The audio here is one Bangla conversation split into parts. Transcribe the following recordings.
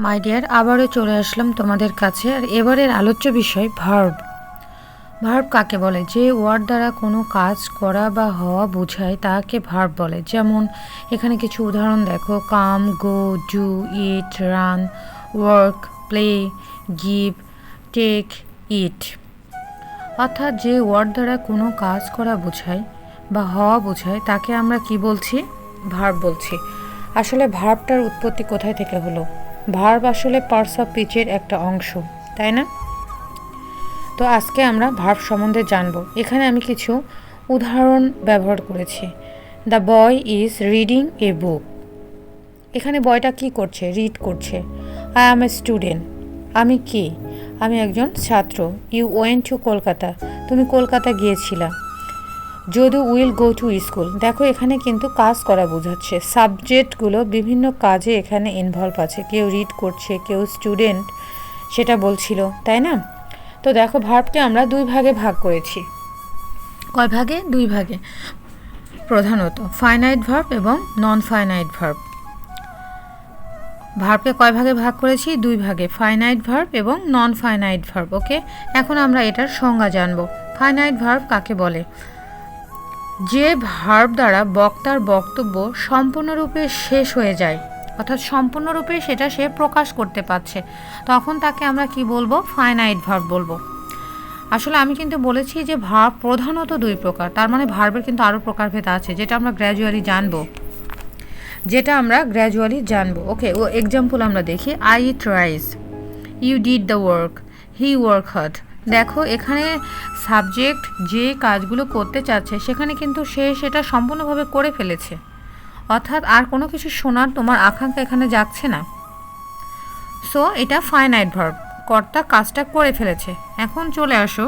মাই ডিয়ার, আবারও চলে আসলাম তোমাদের কাছে। আর এবারের আলোচ্য বিষয় ভার্ব। ভার্ব কাকে বলে? যে ওয়ার্ড দ্বারা কোনো কাজ করা বা হওয়া বোঝায় তাকে ভার্ব বলে। যেমন এখানে কিছু উদাহরণ দেখো: come, go, do, eat, run, work, play, give, take, eat. অর্থাৎ যে ওয়ার্ড দ্বারা কোনো কাজ করা বোঝায় বা হওয়া বোঝায় তাকে আমরা কি বলছি? ভার্ব বলছি। আসলে ভার্বটার উৎপত্তি কোথায় থেকে হলো? ভার্ব আসলে পার্টস অফ স্পিচের একটা অংশ, তাই না? তো আজকে আমরা ভার্ব সম্বন্ধে জানব। এখানে আমি কিছু উদাহরণ ব্যবহার করেছি। The boy is reading a book. এখানে বয়টা কি করছে? রিড করছে। I am a student. আমি কি? আমি একজন ছাত্র। You went to Kolkata. তুমি কলকাতা গিয়েছিলা। Jadu will go to school. দেখো এখানে কিন্তু কাজ করা বোঝাচ্ছে। সাবজেক্টগুলো বিভিন্ন কাজে এখানে ইনভলভ আছে। কেউ রিড করছে, কেউ স্টুডেন্ট সেটা বলছিল, তাই না? তো দেখো ভার্বকে আমরা দুই ভাগে ভাগ করেছি। কয় ভাগে? দুই ভাগে। প্রধানত ফাইনাইট ভার্ব এবং নন ফাইনাইট ভার্ব। ভার্বকে কয় ভাগে ভাগ করেছি? দুই ভাগে, ফাইনাইট ভার্ব এবং নন ফাইনাইট ভার্ব। ওকে, এখন আমরা এটার সংজ্ঞা জানব। ফাইনাইট ভার্ব কাকে বলে? যে ভার্ব দ্বারা বক্তার বক্তব্য সম্পূর্ণরূপে শেষ হয়ে যায়, অর্থাৎ সম্পূর্ণরূপে সেটা সে প্রকাশ করতে পারছে, তখন তাকে আমরা কি বলবো? ফাইনাইট ভার্ব বলবো। আসলে আমি কিন্তু বলেছি যে ভার্ব প্রধানত দুই প্রকার, তার মানে ভার্বের কিন্তু আরও প্রকারভেদ আছে, যেটা আমরা গ্র্যাজুয়ালি জানবো। ওকে, ও এক্সাম্পল আমরা দেখি। I eat rice, you did the work, he work hard. দেখো এখানে সাবজেক্ট যে কাজগুলো করতে চাচ্ছে সেখানে কিন্তু সে সেটা সম্পূর্ণভাবে করে ফেলেছে, অর্থাৎ আর কোনো কিছু শোনার তোমার আকাঙ্ক্ষা এখানে যাচ্ছে না। সো এটা ফাইনাইট ভার্ব, কর্তা কাজটা করে ফেলেছে। এখন চলে আসো,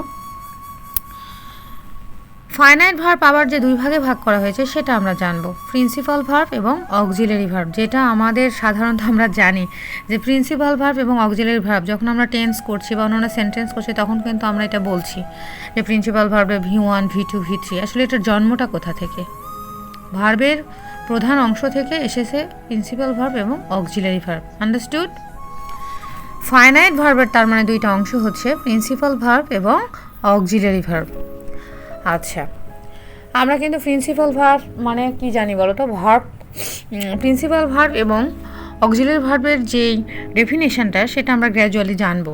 ফাইনাইট ভার্ব আবার যে দুই ভাগে ভাগ করা হয়েছে সেটা আমরা জানবো। প্রিন্সিপাল ভার্ব এবং অক্সিলারি ভার্ব, যেটা আমাদের সাধারণত আমরা জানি যে প্রিন্সিপাল ভার্ব এবং অক্সিলারি ভার্ব যখন আমরা টেন্স করছি বা অন্যান্য সেন্টেন্স করছি তখন কিন্তু আমরা এটা বলছি যে প্রিন্সিপাল ভার্বে V1, V2, V3। আসলে এটার জন্মটা কোথা থেকে? ভার্বের প্রধান অংশ থেকে এসেছে প্রিন্সিপাল ভার্ব এবং অক্সিলারি ভার্ব। আন্ডারস্টুড? ফাইনাইট ভার্বের তার মানে দুইটা অংশ হচ্ছে প্রিন্সিপাল ভার্ব এবং অক্সিলারি ভার্ব। আচ্ছা, আমরা কিন্তু প্রিন্সিপাল ভার্ব মানে কি জানি বলো তো? ভার্ব, প্রিন্সিপাল ভার্ব এবং অক্সিলারি ভার্বের যেই ডেফিনেশনটা সেটা আমরা গ্র্যাজুয়ালি জানবো।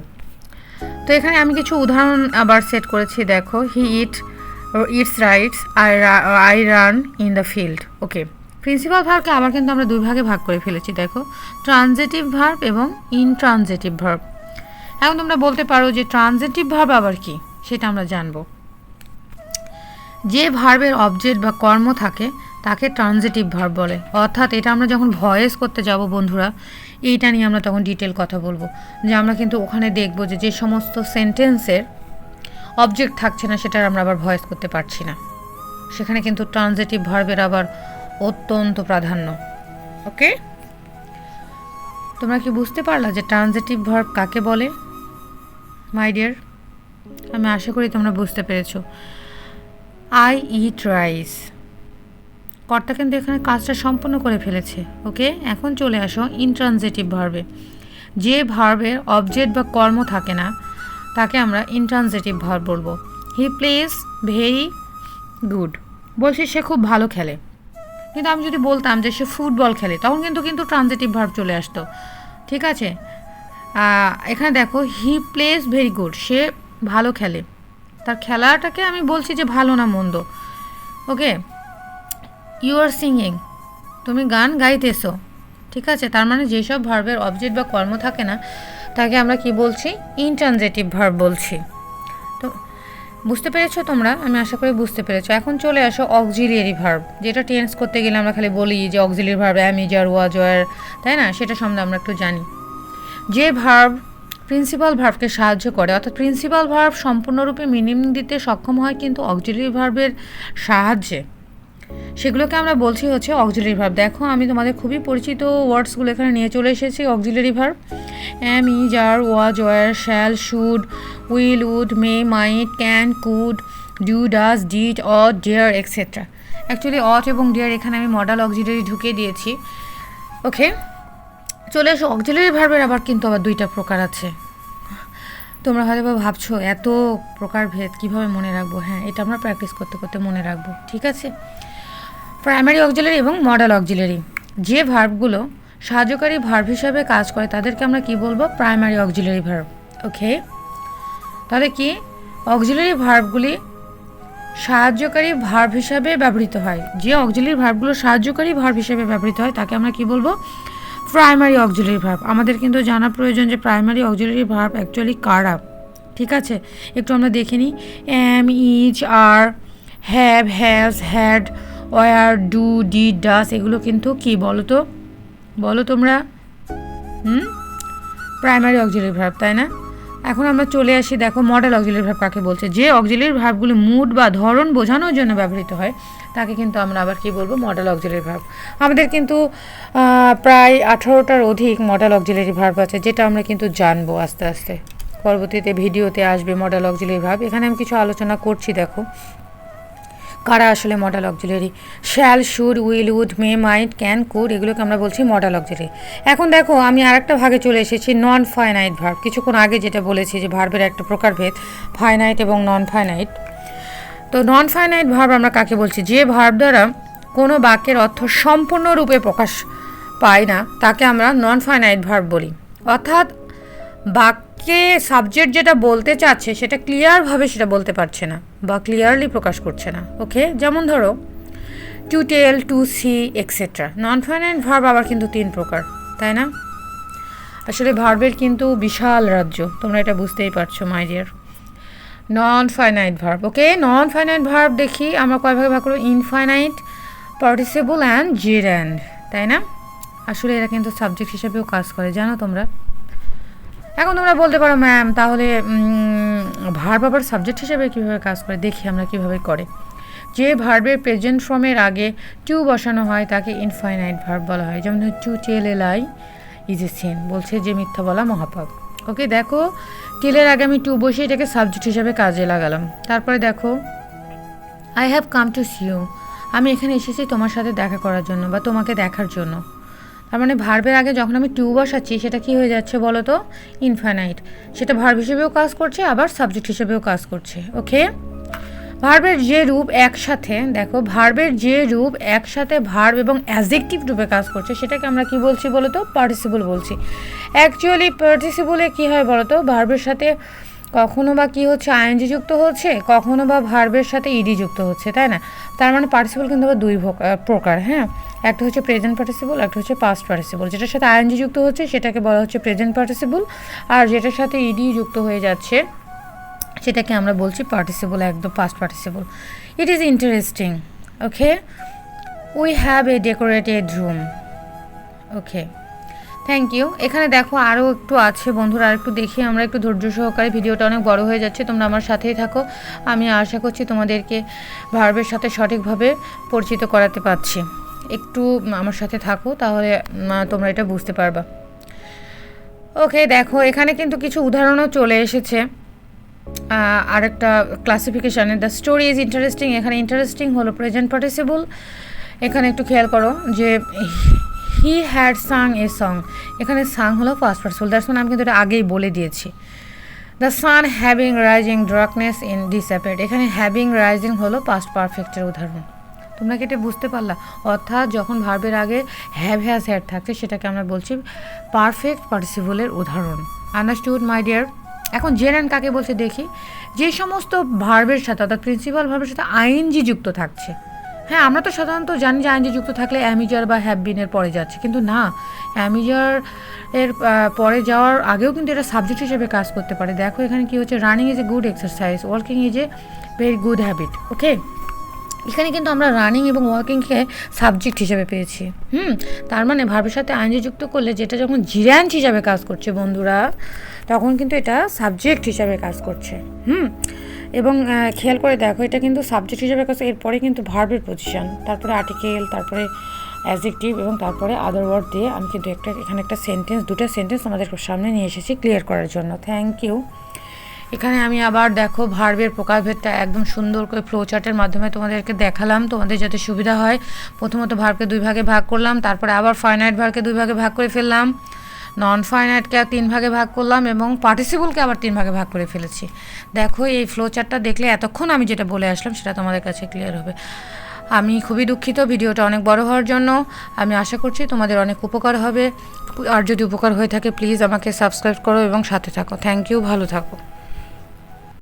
তো এখানে আমি কিছু উদাহরণ আবার সেট করেছি। দেখো, he eats writes, I run in the field. Okay, principal ভার্বকে আবার কিন্তু আমরা দুই ভাগে ভাগ করে ফেলেছি। দেখো, ট্রানজিটিভ ভার্ব এবং ইনট্রানজিটিভ ভার্ব। এখন তোমরা বলতে পারো যে ট্রানজিটিভ ভার্ব আবার কি, সেটা আমরা জানবো। যে ভার্বের অবজেক্ট বা কর্ম থাকে তাকে ট্রানজিটিভ ভার্ব বলে। অর্থাৎ এটা আমরা যখন ভয়েস করতে যাব বন্ধুরা, এইটা নিয়ে আমরা তখন ডিটেল কথা বলবো, যে আমরা কিন্তু ওখানে দেখবো যে যে সমস্ত সেন্টেন্সের অবজেক্ট থাকছে না সেটার আমরা আবার ভয়েস করতে পারছি না, সেখানে কিন্তু ট্রানজিটিভ ভার্বের আবার অত্যন্ত প্রাধান্য। ওকে, তোমরা কি বুঝতে পারলা যে ট্রানজিটিভ ভার্ব কাকে বলে? মাই ডিয়ার, আমি আশা করি তোমরা বুঝতে পেরেছো। আই ইট রাইস, কর্তা কিন্তু এখানে কাজটা সম্পূর্ণ করে ফেলেছে। ওকে, এখন চলে আসো ইনট্রানজিটিভ ভার্বে। যে ভার্বের অবজেক্ট বা কর্ম থাকে না তাকে আমরা ইনট্রানজিটিভ ভার্ব বলবো। হি প্লেজ ভেরি গুড, বলছি সে খুব ভালো খেলে। কিন্তু আমি যদি বলতাম যে সে ফুটবল খেলে, তখন কিন্তু ট্রানজিটিভ ভার্ব চলে আসতো। ঠিক আছে, এখানে দেখো, হি প্লেজ ভেরি গুড, সে ভালো খেলে। তার খেলাটাকে আমি বলছি যে ভালো না মন্দ। ওকে, ইউ আর সিঙ্গিং, তুমি গান গাইতেছো। ঠিক আছে, তার মানে যেসব ভার্বের অবজেক্ট বা কর্ম থাকে না তাকে আমরা কি বলছি? ইনট্রানজিটিভ ভার্ব বলছি। তো বুঝতে পেরেছো তোমরা? আমি আশা করি বুঝতে পেরেছো। এখন চলে আসো অক্সিলিয়ারি ভার্ব, যেটা টেন্স করতে গেলে আমরা খালি বলি যে auxiliary verb am, is, are, was, were, তাই না? সেটা সম্বন্ধে আমরা একটু জানি। যে ভার্ব প্রিন্সিপাল ভার্বকে সাহায্য করে, অর্থাৎ প্রিন্সিপাল ভার্ব সম্পূর্ণরূপে মিনিং দিতে সক্ষম হয় কিন্তু অক্সিলিয়ারি ভার্বের সাহায্যে, সেগুলোকে আমরা বলছি হচ্ছে অক্সিলারি ভার্ব। দেখো আমি তোমাদের খুবই পরিচিত ওয়ার্ডসগুলো এখানে নিয়ে চলে এসেছি। Auxiliary verb: am, is, are, was, were, shall, should, will, would, may, might, can, could, do, does, did, ought, dare, etcetera. Actually ought এবং ডেয়ার এখানে আমি মডাল অক্সিলারি ঢুকিয়ে দিয়েছি। ওকে, চলে এসো অক্সিলারি ভার্বের আবার কিন্তু আবার দুইটা প্রকার আছে। তোমরা হয়তো বা ভাবছো এত প্রকারভেদ কীভাবে মনে রাখবো। হ্যাঁ, এটা আমরা প্র্যাকটিস করতে করতে মনে রাখবো, ঠিক আছে। প্রাইমারি অক্সিলারি এবং মডেল অক্সিলারি, যে ভার্বগুলো সাহায্যকারী ভার্ব হিসাবে কাজ করে তাদেরকে আমরা কি বলবো? Primary auxiliary verb. ওকে, তাহলে কি অক্সিলারি ভার্বগুলি সাহায্যকারী ভার্ব হিসাবে ব্যবহৃত হয়, যে অক্সিলারি ভার্বগুলো সাহায্যকারী ভার্ব হিসাবে ব্যবহৃত হয় তাকে আমরা কি বলবো? Primary auxiliary verb. আমাদের কিন্তু জানা প্রয়োজন যে প্রাইমারি অক্সিলারি ভার্ব অ্যাকচুয়ালি কারা, ঠিক আছে। একটু আমরা দেখে নিই। Am, is, are, have, has, had, were, do, did, does, এগুলো কিন্তু কি বলো তো, বলো তোমরা? প্রাইমারি অক্সিলারি ভার্ব, তাই না? এখন আমরা চলে আসি, দেখো মডেল অক্সিলারি ভার্ব কাকে বলছে? যে অক্সিলারি ভার্বগুলি মুড বা ধরন বোঝানোর জন্য ব্যবহৃত হয় তাকে কিন্তু আমরা আবার কি বলবো? Modal auxiliary verb. আমাদের কিন্তু প্রায় 18টার অধিক মডেল অক্সিলারি ভার্ব আছে, যেটা আমরা কিন্তু জানবো আস্তে আস্তে। পরবর্তীতে ভিডিওতে আসবে মডেল অক্সিলারি ভার্ব। এখানে আমি কিছু আলোচনা করছি, দেখো কারা আসলে modal auxiliary. Shall, should, will, would, may, might, can, could, এগুলোকে আমরা বলছি মডেল অক্সিলারি। এখন দেখো আমি আরেকটা ভাগে চলে এসেছি, নন ফাইনাইট ভার্ব। কিছুক্ষণ আগে যেটা বলেছি যে ভার্বের একটা প্রকারভেদ ফাইনাইট এবং নন ফাইনাইট। তো নন ফাইনাইট ভার্ব আমরা কাকে বলছি? যে ভার্ব দ্বারা কোনো বাক্যের অর্থ সম্পূর্ণরূপে প্রকাশ পায় না তাকে আমরা নন ফাইনাইট ভার্ব বলি। অর্থাৎ বাক্যে সাবজেক্ট যেটা বলতে চাচ্ছে সেটা ক্লিয়ারভাবে সেটা বলতে পারছে না বা ক্লিয়ারলি প্রকাশ করছে না। ওকে, যেমন ধরো to tell, to see, etcetera. Non finite verb আবার কিন্তু 3 প্রকার, তাই না? আসলে ভার্বের কিন্তু বিশাল রাজ্য, তোমরা এটা বুঝতেই পারছো my dear. Non finite verb, okay, non finite verb দেখি আমরা কয় ভাগে ভাগ করব? ইনফাইনাইট, পার্টিসিপল অ্যান্ড জেরান্ড, তাই না? আসলে এরা কিন্তু সাবজেক্ট হিসেবেও কাজ করে, জানো তোমরা। এখন তোমরা বলতে পারো ম্যাম তাহলে ভার্ব আবার সাবজেক্ট হিসেবে কীভাবে কাজ করে? দেখি আমরা কীভাবে করে। যে ভার্বের প্রেজেন্ট ফর্মের আগে টু বসানো হয় তাকে ইনফাইনাইট ভার্ব বলা হয়। যেমন to tell a lie is a sin, বলছে যে মিথ্যা বলা মহাপাপ। ওকে, দেখো টেলের আগে আমি টু বসে এটাকে সাবজেক্ট হিসেবে কাজে লাগালাম। তারপরে দেখো I have come to see you, আমি এখানে এসেছি তোমার সাথে দেখা করার জন্য বা তোমাকে দেখার জন্য। তার মানে ভার্বের আগে যখন আমি টু বসাচ্ছি সেটা কি হয়ে যাচ্ছে বলো তো? ইনফাইনাইট। সেটা ভার্ব হিসেবেও কাজ করছে আবার সাবজেক্ট হিসেবেও কাজ করছে। ওকে, ভার্বের যে রূপ একসাথে, দেখো ভার্বের যে রূপ একসাথে ভার্ব এবং অ্যাডজেক্টিভ রূপে কাজ করছে সেটাকে আমরা কি বলছি বলো তো? পার্টিসিপল বলছি। অ্যাকচুয়ালি পার্টিসিপলে কি হয় বলো তো? ভার্বের সাথে কখনো বা কি হচ্ছে? আইএনজি যুক্ত হচ্ছে, কখনো বা ভার্বের সাথে ইডি যুক্ত হচ্ছে, তাই না? তার মানে পার্টিসিপল কিন্তু আবার 2 প্রকার। হ্যাঁ, একটা হচ্ছে প্রেজেন্ট পার্টিসিপল, একটা হচ্ছে পাস্ট পার্টিসিপল। যেটার সাথে আইএনজি যুক্ত হচ্ছে সেটাকে বলা হচ্ছে প্রেজেন্ট পার্টিসিপল, আর যেটার সাথে ইডি যুক্ত হয়ে যাচ্ছে সেটাকে আমরা বলছি পার্টিসিপল, একদম past participle. It is interesting. Okay, we have a decorated room. Okay, thank you. এখানে দেখো আরও একটু আছে বন্ধুরা, আর একটু দেখি আমরা, একটু ধৈর্য সহকারে। ভিডিওটা অনেক বড় হয়ে যাচ্ছে, তোমরা আমার সাথেই থাকো। আমি আশা করছি তোমাদেরকে ভার্বের সাথে সঠিকভাবে পরিচিত করাতে পারছি। একটু আমার সাথে থাকো, তাহলে তোমরা এটা বুঝতে পারবা। ওকে, দেখো এখানে কিন্তু কিছু উদাহরণও চলে এসেছে আরেকটা ক্লাসিফিকেশানে। দ্য স্টোরি ইজ ইন্টারেস্টিং, এখানে ইন্টারেস্টিং হলো প্রেজেন্ট পার্টিসিপল। এখানে একটু খেয়াল করো যে he had Tsang a song, এখানে সাং হলো ফার্স্ট পার্টিসিপল। দ্যাটস মানে আমি কিন্তু এটা আগেই বলে দিয়েছি। The sun having rising darkness in disappeared, এখানে হ্যাভিং রাইজিং হলো পাস্ট পারফেক্টের উদাহরণ। তোমরা কি এটা বুঝতে পারলা? অর্থাৎ যখন ভার্বের আগে হ্যাভ, হ্যাজ, হ্যাড থাকছে সেটাকে আমরা বলছি পারফেক্ট পার্টিসিপলের উদাহরণ। Understood my dear? এখন জেরান্ড কাকে বলছে দেখি। যে সমস্ত ভার্বের সাথে অর্থাৎ প্রিন্সিপাল ভার্বের সাথে আইএনজি যুক্ত থাকছে। হ্যাঁ, আমরা তো সাধারণত জানি যে আইএনজি যুক্ত থাকলে অ্যামিজার বা হ্যাভ বিনের পরে যাচ্ছে, কিন্তু না, অ্যামিজার এর পরে যাওয়ার আগেও কিন্তু এটা সাবজেক্ট হিসেবে কাজ করতে পারে। দেখো এখানে কি হচ্ছে? Running is a good exercise, working is a very good habit. Okay, এখানে কিন্তু আমরা রানিং এবং ওয়ার্কিংকে সাবজেক্ট হিসেবে পেয়েছি। তার মানে ভার্বের সাথে আইএনজি যুক্ত করলে যেটা যখন জিরান্ড হিসাবে কাজ করছে বন্ধুরা, তখন কিন্তু এটা সাবজেক্ট হিসাবে কাজ করছে। এবং খেয়াল করে দেখো এটা কিন্তু সাবজেক্ট হিসেবে কাজ, এরপরে কিন্তু ভার্বের পজিশন, তারপরে আর্টিকেল, তারপরে অ্যাডজেক্টিভ এবং তারপরে আদার ওয়ার্ড দিয়ে আমি কিন্তু এখানে একটা সেন্টেন্স, 2টা সেন্টেন্স আমাদের সামনে নিয়ে এসেছি ক্লিয়ার করার জন্য। Thank you. এখানে আমি আবার দেখো ভার্বের প্রকারভেদটা একদম সুন্দর করে ফ্লো চার্টের মাধ্যমে তোমাদেরকে দেখালাম, তোমাদের যাতে সুবিধা হয়। প্রথমত ভার্বকে 2 ভাগে ভাগ করলাম, তারপরে আবার ফাইনাইট ভার্বকে 2 ভাগে ভাগ করে ফেললাম। নন ফাইনাইটকে 3 ভাগে ভাগ করলাম এবং পার্টিসিপলকে আবার 3 ভাগে ভাগ করে ফেলেছি। দেখো এই ফ্লো চার্টটা দেখলে এতক্ষণ আমি যেটা বলে আসলাম সেটা তোমাদের কাছে ক্লিয়ার হবে। আমি খুবই দুঃখিত ভিডিওটা অনেক বড় হওয়ার জন্য। আমি আশা করছি তোমাদের অনেক উপকার হবে। আর যদি উপকার হয়ে থাকে প্লিজ আমাকে সাবস্ক্রাইব করো এবং সাথে থাকো। থ্যাংক ইউ, ভালো থাকো।